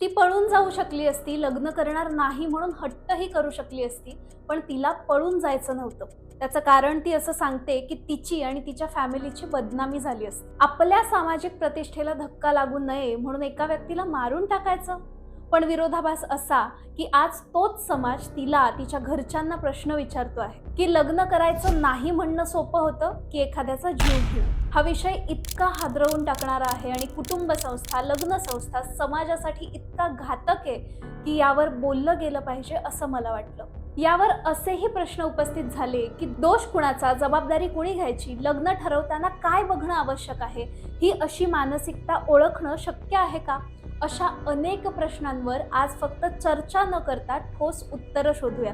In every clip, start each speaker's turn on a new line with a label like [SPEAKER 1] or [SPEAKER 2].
[SPEAKER 1] ती पळून जाऊ शकली असती, लग्न करणार नाही म्हणून हट्टही करू शकली असती, पण तिला पळून जायचं नव्हतं. त्याचं कारण ती असं सांगते की तिची आणि तिच्या फॅमिलीची बदनामी झाली असती. आपल्या सामाजिक प्रतिष्ठेला धक्का लागू नये म्हणून एका व्यक्तीला मारून टाकायचं? पण विरोधाभास असा की आज तोच समाज तिला तिच्या घरच्यांना प्रश्न विचारतो आहे की लग्न करायचं नाही म्हणणं सोपं होतं की एखाद्याचा जीव घेऊ. हा विषय इतका हादरवून टाकणारा आहे आणि कुटुंब संस्था, लग्न संस्था समाजासाठी इतका घातक आहे की यावर बोललं गेलं पाहिजे असं मला वाटलं. यावर असेही प्रश्न उपस्थित झाले की दोष कुणाचा, जबाबदारी कुणी घ्यायची, लग्न ठरवताना काय बघणं आवश्यक आहे, ही अशी मानसिकता ओळखणं शक्य आहे का? अशा अनेक प्रश्नांवर आज फक्त चर्चा न करता ठोस उत्तरं शोधूया,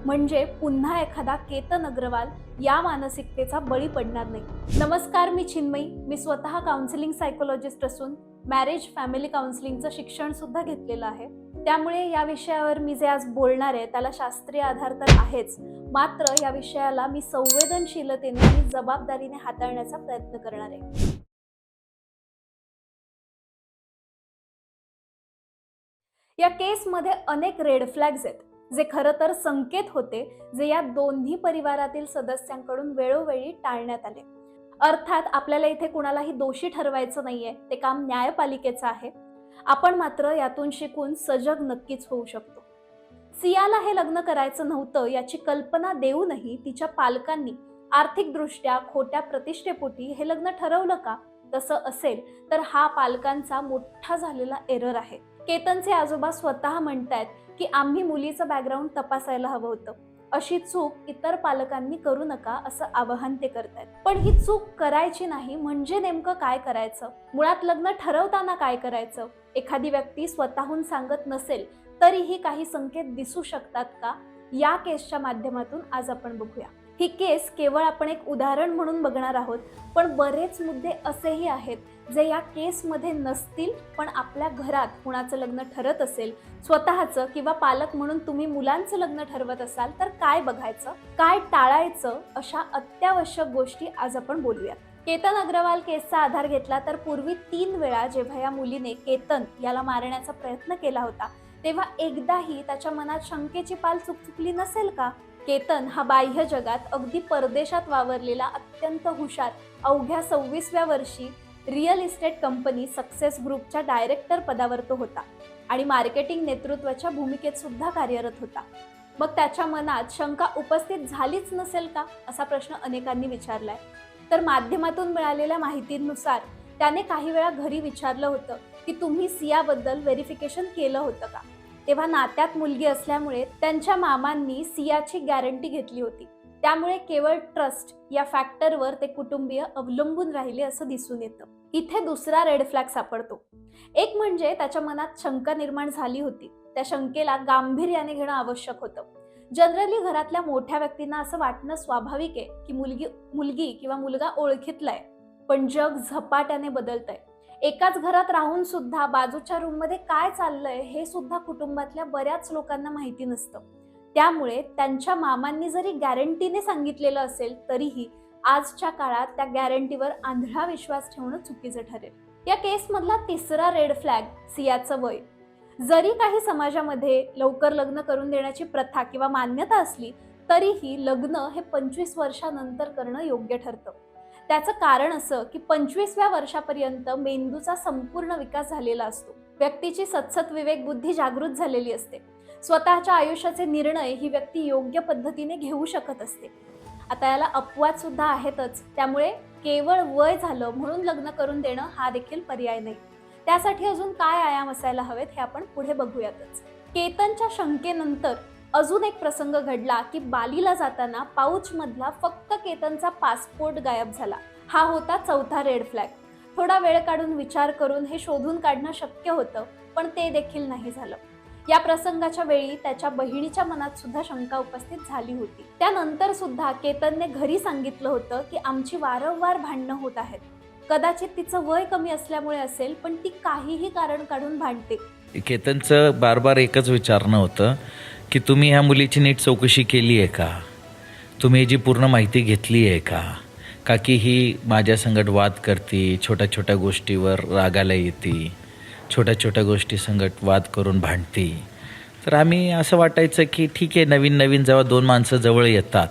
[SPEAKER 1] म्हणजे पुन्हा एखादा केतन अग्रवाल या मानसिकतेचा बळी पडणार नाही. नमस्कार, मी चिन्मयी. मी स्वतः काउन्सिलिंग सायकोलॉजिस्ट असून मॅरेज फॅमिली काउन्सिलिंगचं शिक्षण सुद्धा घेतलेलं आहे. त्यामुळे या विषयावर मी जे आज बोलणार आहे त्याला शास्त्रीय आधार तर आहेच, मात्र या विषयाला मी संवेदनशीलतेने आणि जबाबदारीने हाताळण्याचा प्रयत्न करणार आहे. या केसमध्ये अनेक रेड फ्लॅग्स आहेत, जे खरं तर संकेत होते, जे या दोन्ही परिवारातील सदस्यांकडून वेळोवेळी टाळण्यात आले. अर्थात आपल्याला इथे कुणालाही दोषी ठरवायचं नाहीये, ते काम न्यायपालिकेचं आहे. आपण मात्र यातून शिकून सजग नक्कीच होऊ शकतो. सियाला हे लग्न करायचं नव्हतं याची कल्पना देऊनही तिच्या पालकांनी आर्थिकदृष्ट्या खोट्या प्रतिष्ठेपोटी हे लग्न ठरवलं का? तसं असेल तर हा पालकांचा मोठा झालेला एरर आहे. केतनचे आजोबा स्वतः म्हणतायत की आम्ही मुलीचं बॅकग्राऊंड तपासायला हवं होतं. अशी चूक इतर पालकांनी करू नका असं आवाहन ते करतायत. पण ही चूक करायची नाही म्हणजे नेमकं काय करायचं? मुळात लग्न ठरवताना काय करायचं? एखादी व्यक्ती स्वतःहून सांगत नसेल तरीही काही संकेत दिसू शकतात का? या केसच्या माध्यमातून आज आपण बघूया. ही केस केवळ आपण एक उदाहरण म्हणून बघणार आहोत, पण बरेच मुद्दे असेही आहेत जे या केसमध्ये नसतील, पण आपल्या घरात कुणाचं लग्न ठरत असेल, स्वतःचं किंवा पालक म्हणून तुम्ही मुलांचं लग्न ठरवत असाल तर काय बघायचं, काय टाळायचं, अशा अत्यावश्यक गोष्टी आज आपण बोलूया. केतन अग्रवाल केसचा आधार घेतला तर पूर्वी 3 वेळा जेव्हा या मुलीने केतन याला मारण्याचा प्रयत्न केला होता, तेव्हा एकदाही त्याच्या मनात शंकेची पाल चुकचुकली नसेल का? केतन हा बाह्य जगात अगदी परदेशात वावरलेला अत्यंत हुशार, अवघ्या 26व्या वर्षी रिअल इस्टेट कंपनी सक्सेस ग्रुपच्या डायरेक्टर पदावर तो होता आणि मार्केटिंग नेतृत्वाच्या भूमिकेत सुद्धा कार्यरत होता. मग त्याच्या मनात शंका उपस्थित झालीच नसेल का, असा प्रश्न अनेकांनी विचारलाय. तर माध्यमातून मिळालेल्या माहितीनुसार त्याने काही वेळा घरी विचारलं होतं की तुम्ही सियाबद्दल व्हेरिफिकेशन केलं होतं का? तेव्हा नात्यात मुलगी असल्यामुळे त्यांच्या मामांनी सियाची गॅरंटी घेतली होती. त्यामुळे केवळ ट्रस्ट या फॅक्टरवर ते कुटुंबीय अवलंबून राहिले असं दिसून येतं. इथे दुसरा रेड फ्लॅग सापडतो. एक म्हणजे त्याच्या मनात शंका निर्माण झाली होती. त्या शंकेला गांभीर्याने घेणं आवश्यक होतं. जनरली घरातल्या मोठ्या व्यक्तींना असं वाटणं स्वाभाविक आहे की मुलगी किंवा मुलगा ओळखीतलाय, पण जग झपाट्याने बदलतंय. एकाच घरात राहून सुद्धा बाजूच्या रूममध्ये काय चाललंय हे सुद्धा कुटुंबातल्या बऱ्याच लोकांना माहिती नसतं. त्यामुळे त्यांच्या मामांनी जरी गॅरंटीने सांगितलेलं असेल तरीही आजच्या काळात त्या गॅरंटीवर आंधळा विश्वास ठेवणं चुकीचं ठरेल. या केसमधला तिसरा रेड फ्लॅग सियाचं वय. जरी काही समाजामध्ये लवकर लग्न करून देण्याची प्रथा किंवा मान्यता असली तरीही लग्न हे 25 वर्षानंतर करणं योग्य ठरतं. त्याचं कारण असं की 25व्या वर्षापर्यंत मेंदूचा संपूर्ण विकास झालेला असतो. व्यक्तीची सतसत विवेक बुद्धी जागृत झालेली असते. स्वतःच्या आयुष्याचे निर्णय ही व्यक्ती योग्य पद्धतीने घेऊ शकत असते. आता याला अपवाद सुद्धा आहेतच, त्यामुळे केवळ वय झालं म्हणून लग्न करून देणं हा देखील पर्याय नाही. त्यासाठी अजून काय आयाम असायला हवेत हे आपण पुढे बघूयातच. केतनच्या शंकेनंतर अजून एक प्रसंग घडला की बालीला जाताना पाऊच मधला फक्त केतनचा पासपोर्ट गायब झाला. हा होता चौथा रेड फ्लॅग. थोडा वेळ काढून विचार करून हे शोधून काढणं शक्य होतं, पण ते देखील नाही झालं. या प्रसंगाच्या वेळी त्याच्या बहिणीच्या मनात सुद्धा शंका उपस्थित झाली होती. त्यानंतर सुद्धा केतनने घरी सांगितलं होतं की आमची वारंवार भांडणं होत आहेत. कदाचित तिचं वय कमी असल्यामुळे असेल, पण ती काहीही कारण काढून भांडते.
[SPEAKER 2] केतनचं बार एकच विचारणं होतं की तुम्ही ह्या मुलीची नीट चौकशी केली आहे का? तुम्ही याची पूर्ण माहिती घेतली आहे का? का की ही माझ्या संगत वाद करते, छोट्या छोट्या गोष्टीवर रागाला येते, छोट्या छोट्या गोष्टी संगत वाद करून भांडती. तर आम्ही असं वाटायचं की ठीक आहे, नवीन नवीन जेव्हा दोन माणसं जवळ येतात,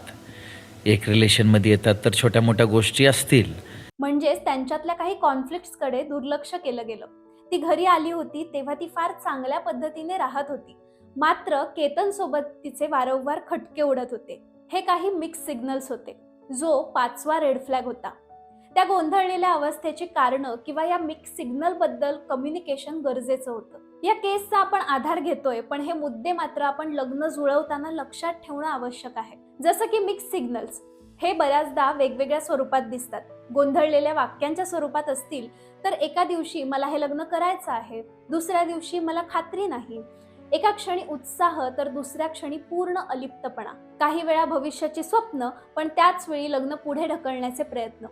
[SPEAKER 2] एक रिलेशनमध्ये येतात, तर छोट्या मोठ्या गोष्टी असतील.
[SPEAKER 1] म्हणजेच त्यांच्यातल्या काही कॉन्फ्लिक्ट्सकडे दुर्लक्ष केलं गेलं. ती घरी आली होती तेव्हा ती फार चांगल्या पद्धतीने राहत होती, मात्र केतन सोबत तिचे वारंवार खटके उडत होते. हे काही मिक्स सिग्नल्स होते, जो 5वा रेड फ्लॅग होता. त्या गोंधळलेल्या अवस्थेची कारणं किंवा या मिक्स सिग्नल बद्दल कम्युनिकेशन गरजेचं होतं. या केसचा आपण आधार घेतोय, पण हे मुद्दे मात्र आपण लग्न जुळवताना लक्षात ठेवणं आवश्यक आहे. जसं की मिक्स सिग्नल्स हे बऱ्याचदा वेगवेगळ्या स्वरूपात दिसतात. गोंधळलेल्या वाक्यांच्या स्वरूपात असतील तर एका दिवशी मला हे लग्न करायचं आहे, दुसऱ्या दिवशी मला खात्री नाही. एका क्षणी उत्साह तर दुसऱ्या क्षणी पूर्ण अलिप्तपणा. काही वेळा भविष्याची स्वप्न, पण त्याच वेळी लग्न पुढे ढकलण्याचे प्रयत्न.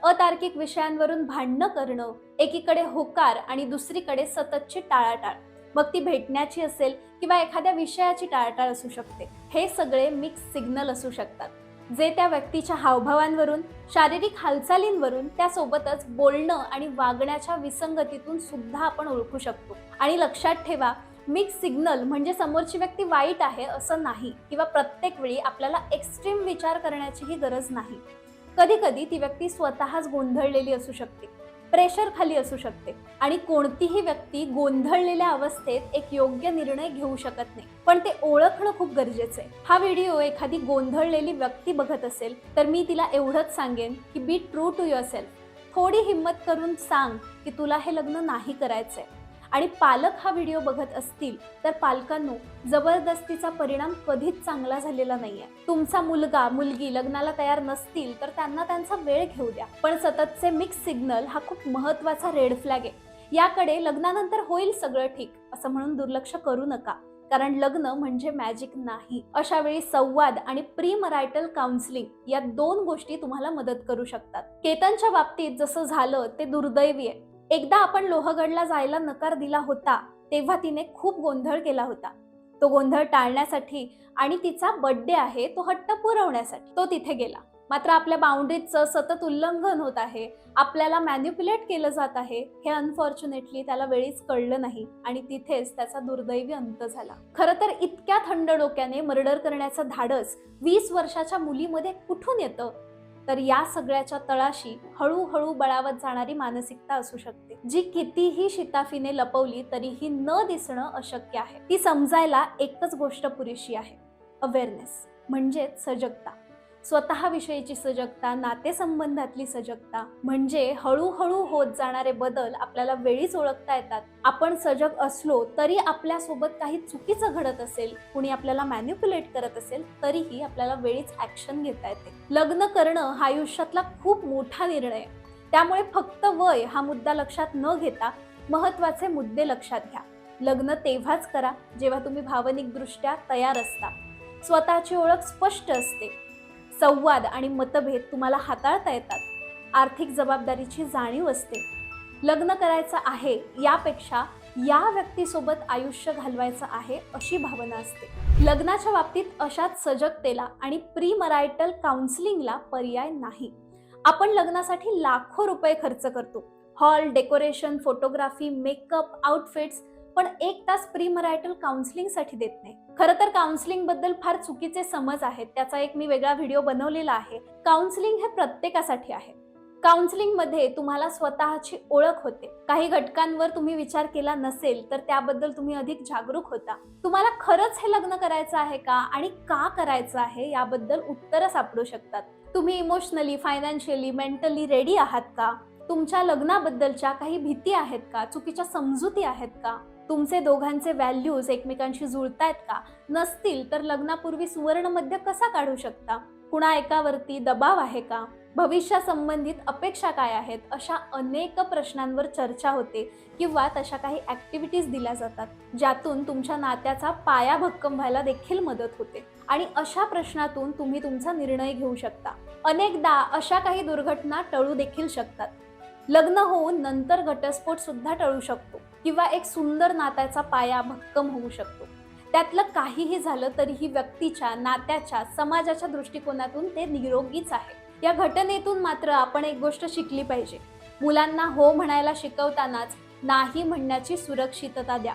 [SPEAKER 1] अतार्किक विषयांवरून भांडणं करणं, एकीकडे होकार आणि दुसरीकडे सततची टाळाटाळ. मग ती भेटण्याची असेल किंवा एखाद्या विषयाची टाळाटाळ असू शकते. हे सगळे मिक्स सिग्नल असू शकतात, जे त्या व्यक्तीच्या हावभावांवरून, शारीरिक हालचालींवरून, त्यासोबतच बोलणं आणि वागण्याच्या विसंगतीतून सुद्धा आपण ओळखू शकतो. आणि लक्षात ठेवा, मिक्स सिग्नल म्हणजे समोरची व्यक्ती वाईट आहे असं नाही, किंवा प्रत्येक वेळी आपल्याला एक्स्ट्रीम विचार करण्याचीही गरज नाही. कधी कधी ती व्यक्ती स्वतःच गोंधळलेली असू शकते, प्रेशर खाली असू शकते, आणि कोणतीही व्यक्ती गोंधळलेल्या अवस्थेत एक योग्य निर्णय घेऊ शकत नाही. पण ते ओळखणं खूप गरजेचं आहे. हा व्हिडिओ एखादी गोंधळलेली व्यक्ती बघत असेल तर मी तिला एवढंच सांगेन की बी ट्रू टू युअरसेल्फ. थोडी हिंमत करून सांग की तुला हे लग्न नाही करायचंय. आणि पालक हा व्हिडिओ बघत असतील तर पालकांनो, जबरदस्तीचा परिणाम कधीच चांगला झालेला नाहीये. तुमचा मुलगा मुलगी लग्नाला तयार नसतील तर त्यांना त्यांचा वेळ घेऊ द्या. पण सततचे मिक्स सिग्नल हा खूप महत्त्वाचा रेड फ्लॅग आहे. याकडे लग्नानंतर होईल सगळं ठीक असं म्हणून दुर्लक्ष करू नका, कारण लग्न म्हणजे मॅजिक नाही. अशा वेळी संवाद आणि प्री मरायटल काउन्सिलिंग या 2 गोष्टी तुम्हाला मदत करू शकतात. केतनच्या बाबतीत जसं झालं ते दुर्दैवी आहे. एकदा आपण लोहगडला जायला नकार दिला होता तेव्हा तिने खूप गोंधळ केला होता. तो गोंधळ टाळण्यासाठी आणि तिचा बर्थडे आहे तो हट्ट पुरवण्यासाठी तो तिथे गेला. मात्र आपल्या बाउंड्रीजचं सतत उल्लंघन होत आहे, आपल्याला मॅन्युप्युलेट केलं जात आहे, हे अनफॉर्च्युनेटली त्याला वेळीच कळलं नाही आणि तिथेच त्याचा दुर्दैवी अंत झाला. खरं तर इतक्या थंड डोक्याने मर्डर करण्याचं धाडस 20 वर्षाच्या मुलीमध्ये कुठून येतं? तर या सगळ्याच्या तळाशी हळूहळू बळावत जाणारी मानसिकता असू शकते, जी कितीही शिताफीने लपवली तरीही न दिसणं अशक्य आहे. ती समजायला एकच गोष्ट पुरेशी आहे, अवेअरनेस, म्हणजेच सजगता. स्वतःविषयीची सजगता, नातेसंबंधातली सजगता. म्हणजे हळूहळू होत जाणारे बदल आपल्याला वेळीच ओळखता येतात. आपण सजग असलो तरी आपल्यासोबत काही चुकीचं घडत असेल, कुणी आपल्याला मॅन्युप्युलेट करत असेल, तरीही आपल्याला वेळीच ऍक्शन घेता येते. लग्न करणं हा आयुष्यातला खूप मोठा निर्णय आहे. त्यामुळे फक्त वय हा मुद्दा लक्षात न घेता महत्त्वाचे मुद्दे लक्षात घ्या. लग्न तेव्हाच करा जेव्हा तुम्ही भावनिकदृष्ट्या तयार असता, स्वतःची ओळख स्पष्ट असते, संवाद आणि मतभेद तुम्हाला हाताळता येतात, आर्थिक जबाबदारीची जाणीव असते. लग्न करायचं आहे यापेक्षा या व्यक्तीसोबत आयुष्य घालवायचं आहे अशी भावना असते. लग्नाच्या बाबतीत अशाच सजगतेला आणि प्री मरायटल काउन्सिलिंगला पर्याय नाही. आपण लग्नासाठी लाखो रुपये खर्च करतो, hall, decoration, photography, makeup, outfits, पण 1 तास प्री मरायटल काउन्सिलिंग साठी देत नाही. खरं तर काउन्सिलिंग बद्दल फार चुकीचे समज आहेत, त्याचा एक मी वेगळा व्हिडिओ बनवलेला आहे. काउन्सिलिंग हे प्रत्येकासाठी आहे. काउन्सिलिंग मध्ये तुम्हाला स्वतःची ओळख होते. काही घटकांवर तुम्ही विचार केला नसेल तर त्याबद्दल तुम्ही अधिक जागरूक होता. तुम्हाला खरंच हे लग्न करायचं आहे का आणि का करायचं आहे याबद्दल उत्तरं सापडू शकतात. तुम्ही इमोशनली, फायनान्शियली, मेंटली रेडी आहात का? तुमच्या लग्नाबद्दलच्या काही भीती आहेत का? चुकीच्या समजुती आहेत का? तुमचे दोघांचे व्हॅल्यूज एकमेकांशी जुळतायत का? नसतील तर लग्नापूर्वी सुवर्ण मध्य कसा काढू शकता? कुणा एकावरती दबाव आहे का? भविष्यासंबंधित अपेक्षा काय आहेत? अशा अनेक प्रश्नांवर चर्चा होते किंवा तशा काही ऍक्टिव्हिटीज दिल्या जातात, ज्यातून तुमच्या नात्याचा पाया भक्कम व्हायला देखील मदत होते. आणि अशा प्रश्नातून तुम्ही तुमचा निर्णय घेऊ शकता. अनेकदा अशा काही दुर्घटना टळू देखील शकतात. लग्न होऊन नंतर घटस्फोट सुद्धा टळू शकतो किंवा एक सुंदर नात्याचा पाया भक्कम होऊ शकतो. त्यातलं काहीही झालं तरीही व्यक्तीच्या, नात्याच्या, समाजाच्या दृष्टिकोनातून ते निरोगीच आहे. या घटनेतून मात्र आपण एक गोष्ट शिकली पाहिजे. मुलांना हो म्हणायला शिकवतानाच नाही म्हणण्याची सुरक्षितता द्या.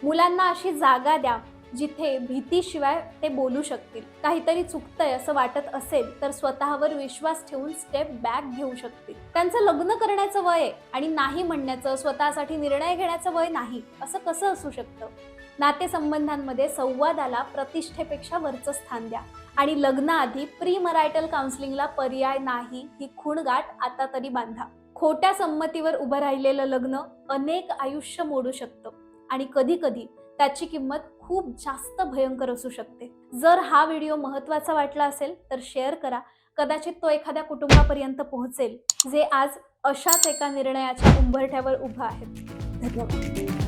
[SPEAKER 1] मुलांना अशी जागा द्या जिथे भीतीशिवाय ते बोलू शकतील. काहीतरी चुकतंय असं वाटत असेल तर स्वतःवर विश्वास ठेवून स्टेप बॅक घेऊ शकतील. त्यांचं लग्न करण्याचं वय आहे आणि नाही म्हणण्याचं, स्वतःसाठी निर्णय घेण्याचं वय नाही, असं कसं असू शकतं? नातेसंबंधांमध्ये संवादाला प्रतिष्ठेपेक्षा वरचं स्थान द्या आणि लग्नाआधी प्री मरायटल काउन्सिलिंगला पर्याय नाही ही खूणगाठ आता तरी बांधा. खोट्या संमतीवर उभं राहिलेलं लग्न अनेक आयुष्य मोडू शकतं आणि कधी कधी त्याची किंमत खूप जास्त भयंकर असू शकते. जर हा व्हिडिओ महत्त्वाचा वाटला असेल तर शेअर करा. कदाचित तो एखाद्या कुटुंबापर्यंत पोहोचेल जे आज अशाच एका निर्णयाच्या उंबरठ्यावर उभं आहे. धन्यवाद.